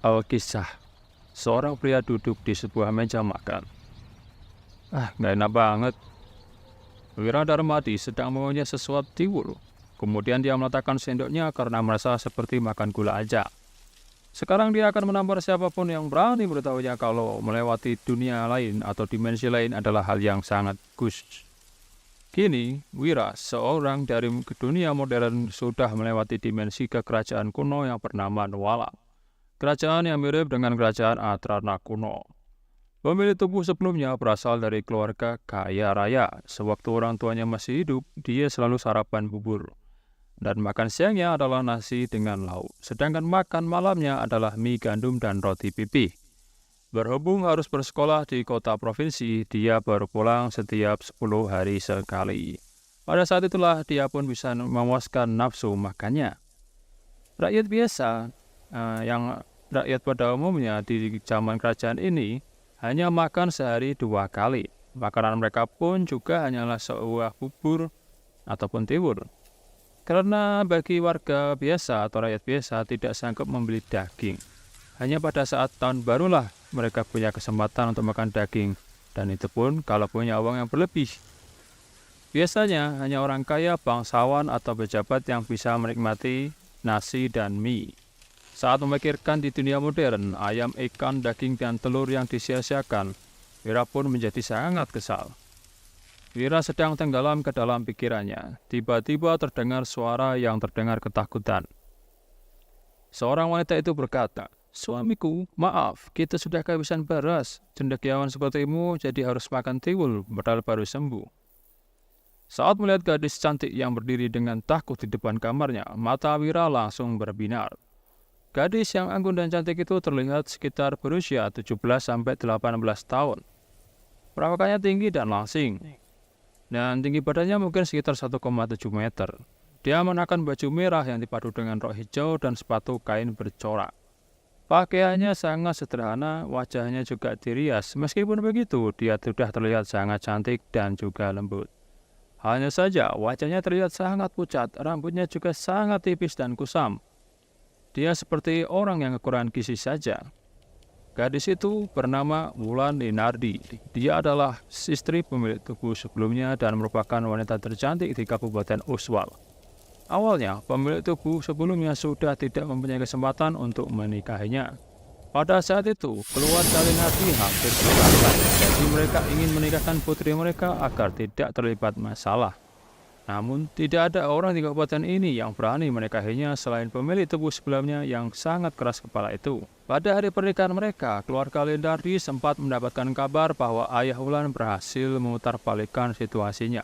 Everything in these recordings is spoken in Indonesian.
Alkisah, seorang pria duduk di sebuah meja makan. Nggak enak banget. Wiradarmadi sedang mengunyah sesuatu tiwul. Kemudian dia meletakkan sendoknya karena merasa seperti makan gula aja. Sekarang dia akan menampar siapapun yang berani beritahunya kalau melewati dunia lain atau dimensi lain adalah hal yang sangat khusus. Kini, Wira, seorang dari dunia modern, sudah melewati dimensi ke kerajaan kuno yang bernama Nuala. Kerajaan yang mirip dengan kerajaan Atrana kuno. Pemilik tubuh sebelumnya berasal dari keluarga kaya raya. Sewaktu orang tuanya masih hidup, dia selalu sarapan bubur. Dan makan siangnya adalah nasi dengan lauk. Sedangkan makan malamnya adalah mie gandum dan roti pipih. Berhubung harus bersekolah di kota provinsi, dia baru pulang setiap 10 hari sekali. Pada saat itulah dia pun bisa memuaskan nafsu makannya. Rakyat biasa, yang rakyat pada umumnya di zaman kerajaan ini, hanya makan sehari 2 kali. Makanan mereka pun juga hanyalah sebuah bubur ataupun tiwul. Karena bagi warga biasa atau rakyat biasa tidak sanggup membeli daging. Hanya pada saat tahun barulah mereka punya kesempatan untuk makan daging. Dan itu pun kalau punya uang yang berlebih. Biasanya hanya orang kaya, bangsawan atau pejabat yang bisa menikmati nasi dan mie. Saat memikirkan di dunia modern, ayam, ikan, daging, dan telur yang disia-siakan, Wira pun menjadi sangat kesal. Wira sedang tenggelam ke dalam pikirannya. Tiba-tiba terdengar suara yang terdengar ketakutan. Seorang wanita itu berkata, "Suamiku, maaf, kita sudah kehabisan beras. Cendekiawan sepertimu jadi harus makan tiwul, padahal baru sembuh." Saat melihat gadis cantik yang berdiri dengan takut di depan kamarnya, mata Wira langsung berbinar. Gadis yang anggun dan cantik itu terlihat sekitar berusia 17-18 tahun. Perawakannya tinggi dan langsing. Dan tinggi badannya mungkin sekitar 1,7 meter. Dia mengenakan baju merah yang dipadu dengan rok hijau dan sepatu kain bercorak. Pakaiannya sangat sederhana, wajahnya juga dirias. Meskipun begitu, dia sudah terlihat sangat cantik dan juga lembut. Hanya saja, wajahnya terlihat sangat pucat, rambutnya juga sangat tipis dan kusam. Dia seperti orang yang kekurangan gizi saja. Gadis itu bernama Wulan Linardi. Dia adalah istri pemilik tubuh sebelumnya dan merupakan wanita tercantik di Kabupaten Uswal. Awalnya, pemilik tubuh sebelumnya sudah tidak mempunyai kesempatan untuk menikahinya. Pada saat itu, keluarga Linardi hampir sepakat, jadi mereka ingin menikahkan putri mereka agar tidak terlibat masalah. Namun, tidak ada orang di kabupaten ini yang berani menikahinya selain pemilik tubuh sebelumnya yang sangat keras kepala itu. Pada hari pernikahan mereka, keluarga Linardi sempat mendapatkan kabar bahwa ayah Wulan berhasil memutarbalikkan situasinya.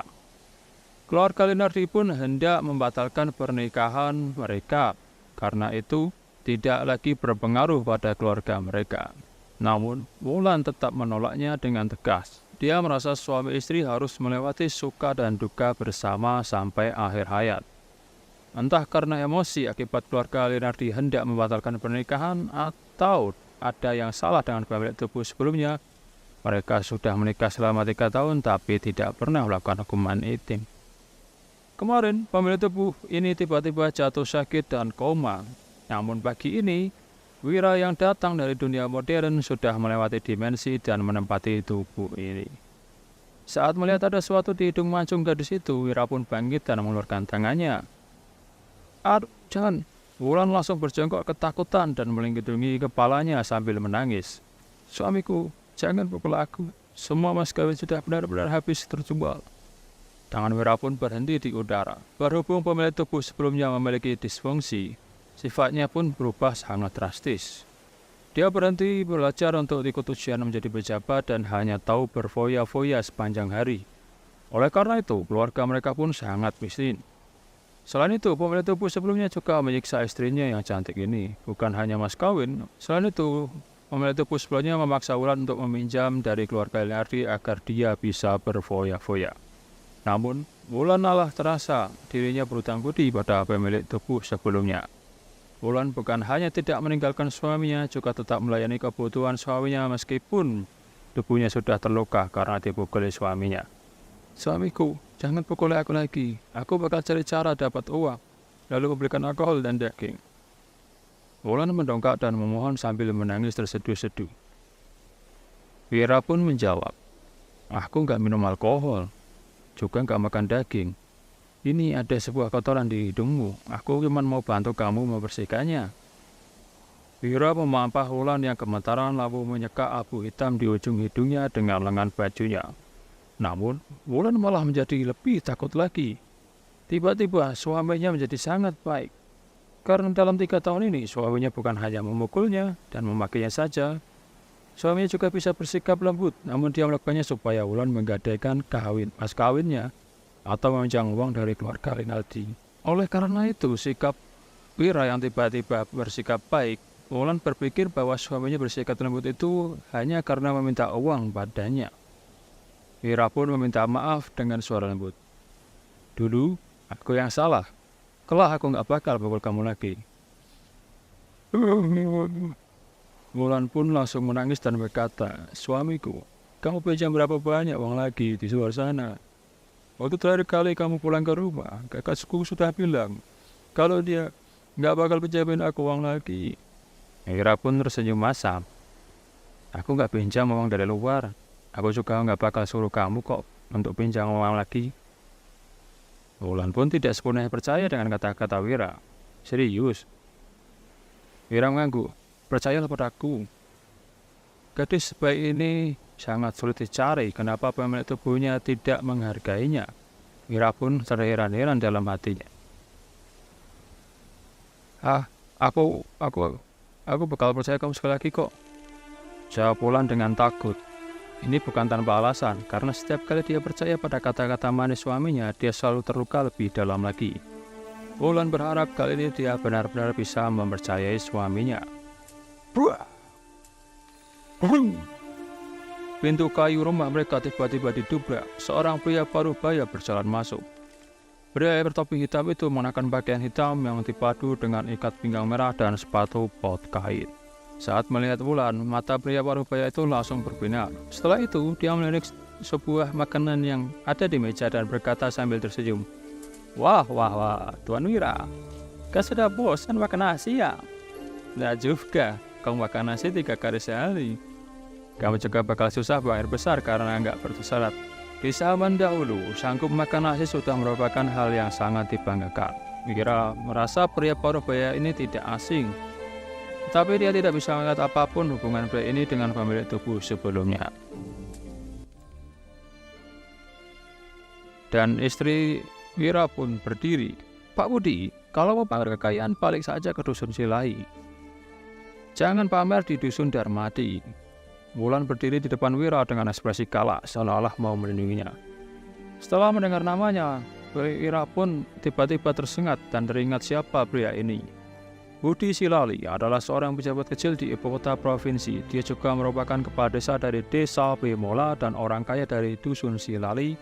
Keluarga Linardi pun hendak membatalkan pernikahan mereka. Karena itu, tidak lagi berpengaruh pada keluarga mereka. Namun, Wulan tetap menolaknya dengan tegas. Dia merasa suami istri harus melewati suka dan duka bersama sampai akhir hayat. Entah karena emosi akibat keluarga Linardi hendak membatalkan pernikahan atau ada yang salah dengan pemilik tubuh sebelumnya, mereka sudah menikah selama 3 tahun tapi tidak pernah melakukan hukuman intim. Kemarin, pemilik tubuh ini tiba-tiba jatuh sakit dan koma. Namun pagi ini, Wira yang datang dari dunia modern sudah melewati dimensi dan menempati tubuh ini. Saat melihat ada sesuatu di hidung mancung gadis itu, Wira pun bangkit dan mengeluarkan tangannya. "Aduh, jangan!" Wulan langsung berjongkok ketakutan dan melingkudungi kepalanya sambil menangis. "Suamiku, jangan pukul aku. Semua mas kawin sudah benar-benar habis terjual." Tangan Wira pun berhenti di udara. Berhubung pemilik tubuh sebelumnya memiliki disfungsi, sifatnya pun berubah sangat drastis. Dia berhenti belajar untuk ikut ujian menjadi pejabat dan hanya tahu berfoya-foya sepanjang hari. Oleh karena itu, keluarga mereka pun sangat miskin. Selain itu, pemilik tubuh sebelumnya juga menyiksa istrinya yang cantik ini. Bukan hanya mas kawin, selain itu, pemilik tubuh sebelumnya memaksa Wulan untuk meminjam dari keluarga Linardi agar dia bisa berfoya-foya. Namun, Wulan malah terasa dirinya berhutang budi pada pemilik tubuh sebelumnya. Wulan bukan hanya tidak meninggalkan suaminya, juga tetap melayani kebutuhan suaminya meskipun tubuhnya sudah terluka karena dipukuli suaminya. "Suamiku, jangan pukul aku lagi. Aku bakal cari cara dapat uang, lalu memberikan alkohol dan daging." Wulan mendongak dan memohon sambil menangis terseduh-seduh. Wira pun menjawab, aku nggak minum alkohol, juga nggak makan daging. Ini ada sebuah kotoran di hidungmu, aku cuma mau bantu kamu membersihkannya. Wira memampah Wulan yang gemetaran lalu menyeka abu hitam di ujung hidungnya dengan lengan bajunya. Namun, Wulan malah menjadi lebih takut lagi. Tiba-tiba suaminya menjadi sangat baik. Karena dalam 3 tahun ini, suaminya bukan hanya memukulnya dan memakinya saja. Suaminya juga bisa bersikap lembut, namun dia melakukannya supaya Wulan menggadaikan mas kawinnya atau meminjam uang dari keluarga Rinaldi. Oleh karena itu, sikap Wira yang tiba-tiba bersikap baik, Wulan berpikir bahwa suaminya bersikap lembut itu hanya karena meminta uang padanya. Wira pun meminta maaf dengan suara lembut. Dulu, aku yang salah. Kelak aku nggak bakal pukul kamu lagi. Wulan pun langsung menangis dan berkata, suamiku, kamu pinjam berapa banyak uang lagi di luar sana? Waktu terakhir kali kamu pulang ke rumah, kakakku sudah bilang, kalau dia nggak bakal pinjamin aku uang lagi. Wira pun tersenyum masam. Aku nggak pinjam uang dari luar. Aku juga nggak bakal suruh kamu kok untuk pinjam uang lagi. Wulan pun tidak sepenuhnya percaya dengan kata-kata Wira. Serius? Wira mengangguk. Percayalah padaku. Gadis sebaik ini sangat sulit dicari. Kenapa pemilik tubuhnya tidak menghargainya? Wira pun terheran-heran dalam hatinya. Aku bakal percaya kamu sekali lagi kok. Jawab Wulan dengan takut. Ini bukan tanpa alasan, karena setiap kali dia percaya pada kata-kata manis suaminya, dia selalu terluka lebih dalam lagi. Wulan berharap kali ini dia benar-benar bisa mempercayai suaminya. Pintu kayu rumah mereka tiba-tiba didobrak. Seorang pria paruh baya berjalan masuk. Pria bertopi hitam itu mengenakan pakaian hitam yang dipadu dengan ikat pinggang merah dan sepatu pot kain. Saat melihat Wulan, mata pria paruh baya itu langsung berbinar. Setelah itu, dia melirik sebuah makanan yang ada di meja dan berkata sambil tersenyum, Wah, Tuan Wira, kau sudah bosan makan nasi ya? Nah juga, kau makan nasi 3 kali sehari. Kamu juga bakal susah buang air besar karena nggak bersarat. Di zaman dahulu, sanggup makan nasi sudah merupakan hal yang sangat dibanggakan. Wira merasa pria paruh baya ini tidak asing. Tapi dia tidak bisa melihat apapun hubungan pria ini dengan pemilik tubuh sebelumnya. Dan istri Wira pun berdiri. Pak Budi, kalau mau pamer kekayaan balik saja ke dusun Silai. Jangan pamer di dusun Darmadi. Wulan berdiri di depan Wira dengan ekspresi kalah, seolah-olah mau melindunginya. Setelah mendengar namanya, Wira pun tiba-tiba tersengat dan teringat siapa pria ini. Budi Silali adalah seorang pejabat kecil di ibu kota provinsi. Dia juga merupakan kepala desa dari desa Bemola dan orang kaya dari dusun Silali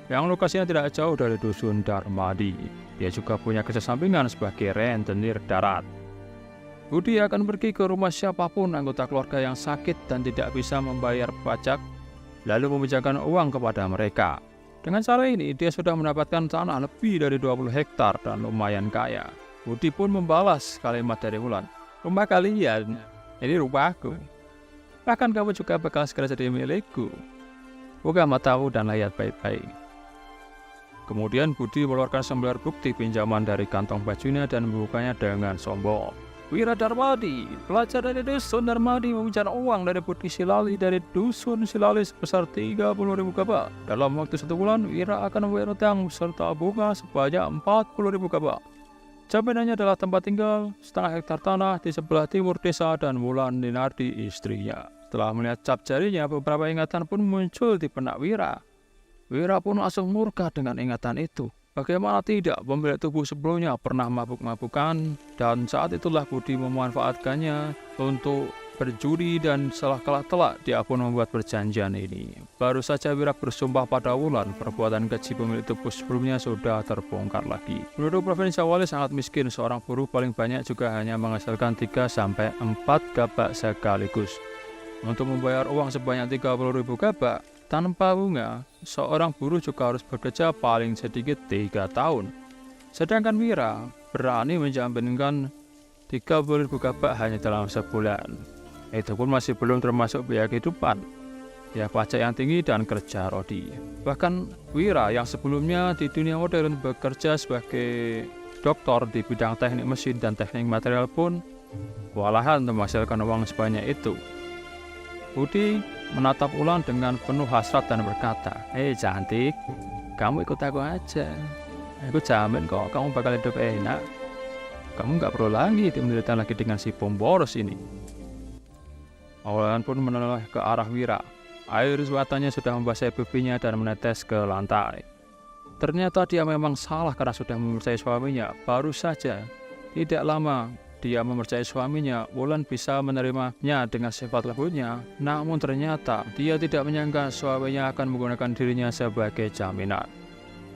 yang lokasinya tidak jauh dari dusun Darmadi. Dia juga punya kerja sampingan sebagai rentenir darat. Budi akan pergi ke rumah siapapun anggota keluarga yang sakit dan tidak bisa membayar pajak, lalu meminjamkan uang kepada mereka. Dengan cara ini, dia sudah mendapatkan tanah lebih dari 20 hektar dan lumayan kaya. Budi pun membalas kalimat dari Wulan. Rumah kalian, ini rumahku. Bahkan kamu juga bakal segera jadi milikku. Buka matamu dan lihat baik-baik. Kemudian Budi mengeluarkan sembilan bukti pinjaman dari kantong bajunya dan membukanya dengan sombong. Wira Darmadi, pelajar dari dusun Darmadi meminjam uang dari Budi Silali dari dusun Silali sebesar 30.000 gabah. Dalam waktu 1 bulan, Wira akan membayar utang serta bunga sebanyak 40.000 gabah. Jaminannya adalah tempat tinggal, setengah hektar tanah di sebelah timur desa dan Wulan Ninardi istrinya. Setelah melihat cap jarinya, beberapa ingatan pun muncul di benak Wira. Wira pun langsung murka dengan ingatan itu. Bagaimana tidak, pemilik tubuh sebelumnya pernah mabuk-mabukan dan saat itulah Budi memanfaatkannya untuk berjudi dan setelah kalah telak dia pun membuat perjanjian ini. Baru saja Wira bersumpah pada Wulan, perbuatan keji pemilik tubuh sebelumnya sudah terbongkar lagi. Penduduk Provinsi Awali sangat miskin, seorang buruh paling banyak juga hanya menghasilkan 3-4 gabak sekaligus. Untuk membayar uang sebanyak 30.000 gabak tanpa bunga, seorang buruh juga harus bekerja paling sedikit 3 tahun. Sedangkan Wira berani menjaminkan 30.000 gabak hanya dalam sebulan. Itu pun masih belum termasuk biaya kehidupan, ya pajak yang tinggi dan kerja Rodi. Bahkan Wira yang sebelumnya di dunia modern bekerja sebagai doktor di bidang teknik mesin dan teknik material pun kewalahan untuk menghasilkan uang sebanyak itu. Budi menatap Wulan dengan penuh hasrat dan berkata, cantik, kamu ikut aku aja. Aku jamin kok kamu bakal hidup enak. Kamu nggak perlu lagi menderita lagi dengan si pemboros ini. Wulan pun menoleh ke arah Wira. Air suatannya sudah membasahi pipinya dan menetes ke lantai. Ternyata dia memang salah karena sudah mempercayai suaminya. Baru saja, tidak lama dia mempercayai suaminya, Wulan bisa menerimanya dengan sifat lembutnya. Namun ternyata dia tidak menyangka suaminya akan menggunakan dirinya sebagai jaminan.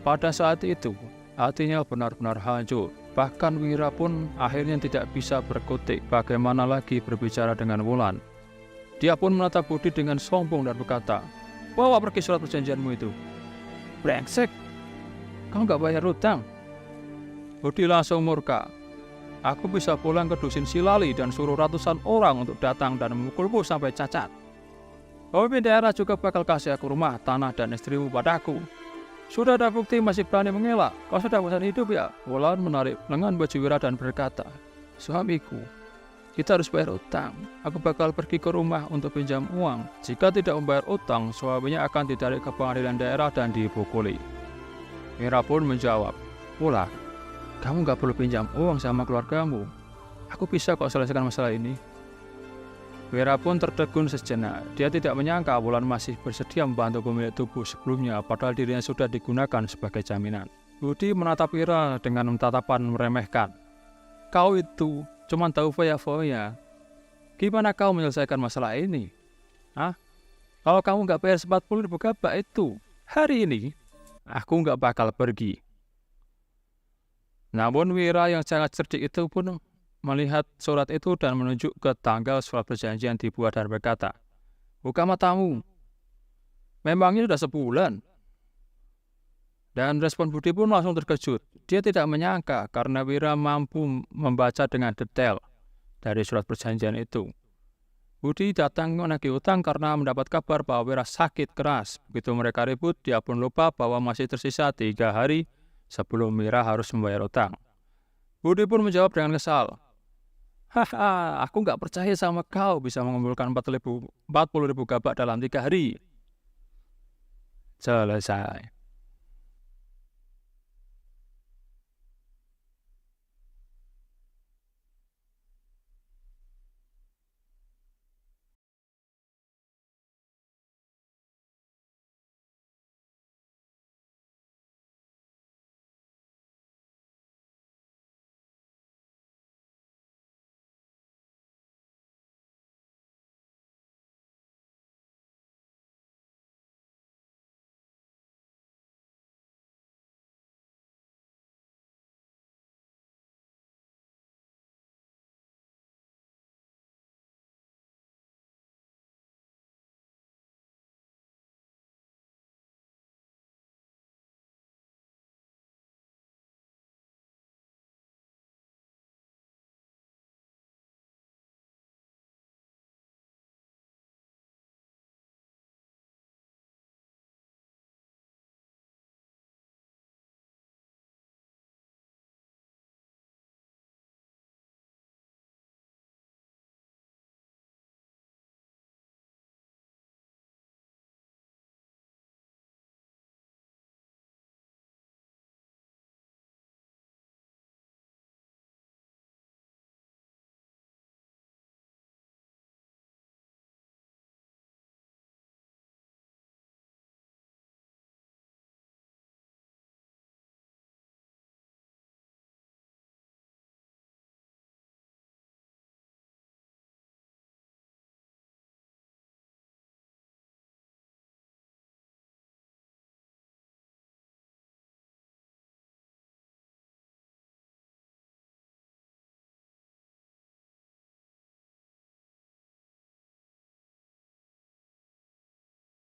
Pada saat itu, hatinya benar-benar hancur. Bahkan Wira pun akhirnya tidak bisa berkutik bagaimana lagi berbicara dengan Wulan. Dia pun menatap Budi dengan sombong dan berkata, bawa pergi surat perjanjianmu itu. Brengsek, kamu gak bayar utang. Budi langsung murka. Aku bisa pulang ke dusun Silali dan suruh ratusan orang untuk datang dan memukulmu sampai cacat. Pemimpin daerah juga bakal kasih aku rumah, tanah, dan istrimu padaku. Sudah ada bukti masih berani mengelak. Kau sudah bosan hidup ya? Wulan menarik lengan baju Wira dan berkata, suamiku, kita harus bayar utang. Aku bakal pergi ke rumah untuk pinjam uang. Jika tidak membayar utang, suaminya akan ditarik ke pengadilan daerah dan dipukuli. Wira pun menjawab, Wulan, kamu gak perlu pinjam uang sama keluargamu. Aku bisa kok selesaikan masalah ini. Wira pun tertegun sejenak. Dia tidak menyangka Wulan masih bersedia membantu pemilik tubuh sebelumnya, padahal dirinya sudah digunakan sebagai jaminan. Budi menatap Wira dengan tatapan meremehkan. Kau itu cuma tahu foya-foya. Gimana kau menyelesaikan masalah ini? Kalau kamu nggak bayar 40.000 gabak itu, hari ini, aku nggak bakal pergi. Namun Wira yang sangat cerdik itu pun melihat surat itu dan menunjuk ke tanggal surat perjanjian dibuat dan berkata, buka matamu, memangnya sudah sebulan? Dan respon Budi pun langsung terkejut. Dia tidak menyangka karena Wira mampu membaca dengan detail dari surat perjanjian itu. Budi datang menagih utang karena mendapat kabar bahwa Wira sakit keras. Begitu mereka ribut, dia pun lupa bahwa masih tersisa 3 hari sebelum Wira harus membayar utang. Budi pun menjawab dengan kesal. Aku nggak percaya sama kau bisa mengumpulkan 40.000 gabak dalam 3 hari. Selesai.